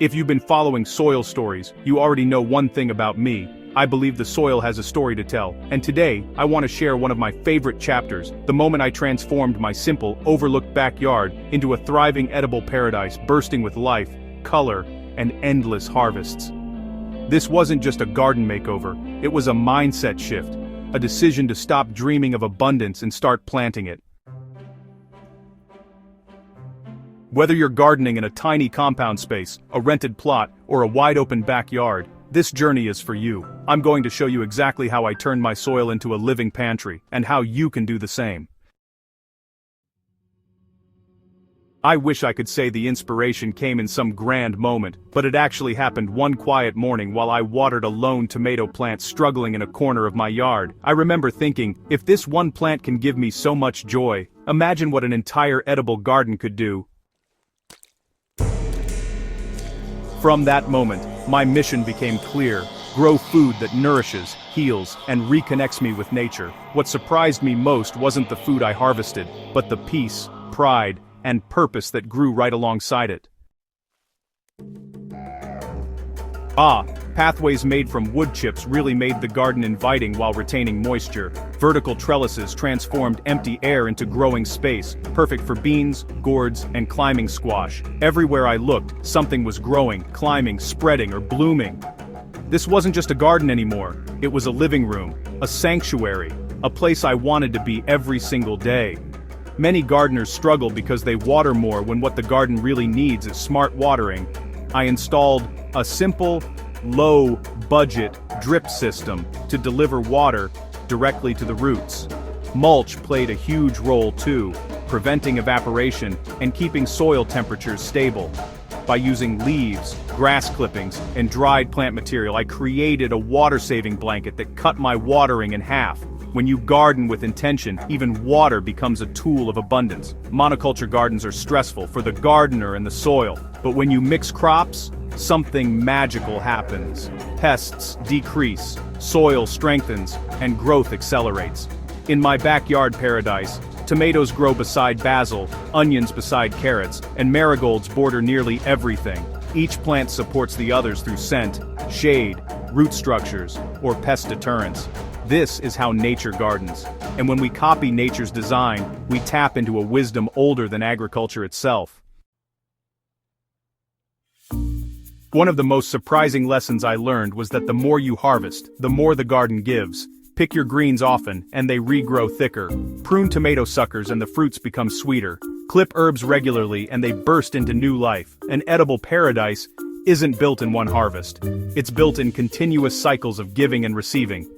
If you've been following soil stories, you already know one thing about me. I believe the soil has a story to tell, and today, I want to share one of my favorite chapters, the moment I transformed my simple, overlooked backyard into a thriving edible paradise bursting with life, color, and endless harvests. This wasn't just a garden makeover, it was a mindset shift, a decision to stop dreaming of abundance and start planting it. Whether you're gardening in a tiny compound space, a rented plot, or a wide-open backyard, this journey is for you. I'm going to show you exactly how I turned my soil into a living pantry, and how you can do the same. I wish I could say the inspiration came in some grand moment, but it actually happened one quiet morning while I watered a lone tomato plant struggling in a corner of my yard. I remember thinking, if this one plant can give me so much joy, imagine what an entire edible garden could do. From that moment, my mission became clear: grow food that nourishes, heals, and reconnects me with nature. What surprised me most wasn't the food I harvested, but the peace, pride, and purpose that grew right alongside it. Pathways made from wood chips really made the garden inviting while retaining moisture. Vertical trellises transformed empty air into growing space, perfect for beans, gourds, and climbing squash. Everywhere I looked, something was growing, climbing, spreading, or blooming. This wasn't just a garden anymore, it was a living room, a sanctuary, a place I wanted to be every single day. Many gardeners struggle because they water more when what the garden really needs is smart watering. I installed a simple, low-budget drip system to deliver water directly to the roots. Mulch played a huge role too, preventing evaporation and keeping soil temperatures stable. By using leaves, grass clippings, and dried plant material, I created a water-saving blanket that cut my watering in half. When you garden with intention, even water becomes a tool of abundance. Monoculture gardens are stressful for the gardener and the soil, but when you mix crops, something magical happens. Pests decrease, soil strengthens, and growth accelerates. In my backyard paradise, tomatoes grow beside basil, onions beside carrots, and marigolds border nearly everything. Each plant supports the others through scent, shade, root structures, or pest deterrence. This is how nature gardens. And when we copy nature's design, we tap into a wisdom older than agriculture itself. One of the most surprising lessons I learned was that the more you harvest, the more the garden gives. Pick your greens often, and they regrow thicker. Prune tomato suckers and the fruits become sweeter. Clip herbs regularly and they burst into new life. An edible paradise isn't built in one harvest. It's built in continuous cycles of giving and receiving.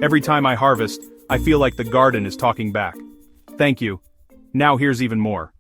Every time I harvest, I feel like the garden is talking back. Thank you. Now here's even more.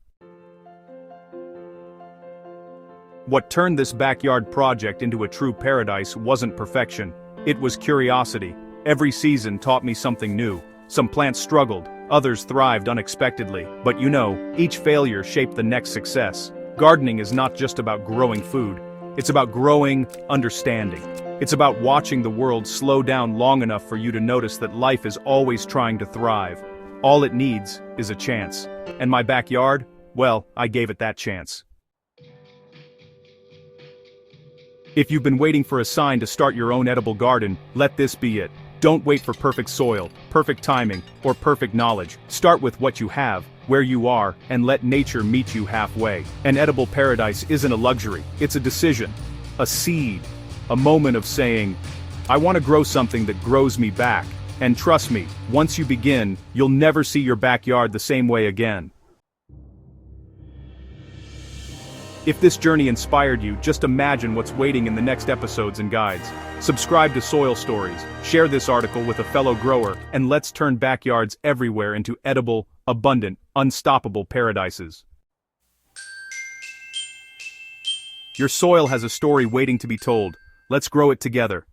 What turned this backyard project into a true paradise wasn't perfection. It was curiosity. Every season taught me something new. Some plants struggled, others thrived unexpectedly. But you know, each failure shaped the next success. Gardening is not just about growing food. It's about growing understanding. It's about watching the world slow down long enough for you to notice that life is always trying to thrive. All it needs is a chance. And my backyard? Well, I gave it that chance. If you've been waiting for a sign to start your own edible garden, let this be it. Don't wait for perfect soil, perfect timing, or perfect knowledge. Start with what you have, where you are, and let nature meet you halfway. An edible paradise isn't a luxury, it's a decision, a seed, a moment of saying, I want to grow something that grows me back. And trust me, once you begin, you'll never see your backyard the same way again. If this journey inspired you, just imagine what's waiting in the next episodes and guides. Subscribe to Soil Stories, share this article with a fellow grower, and let's turn backyards everywhere into edible, abundant, unstoppable paradises. Your soil has a story waiting to be told. Let's grow it together.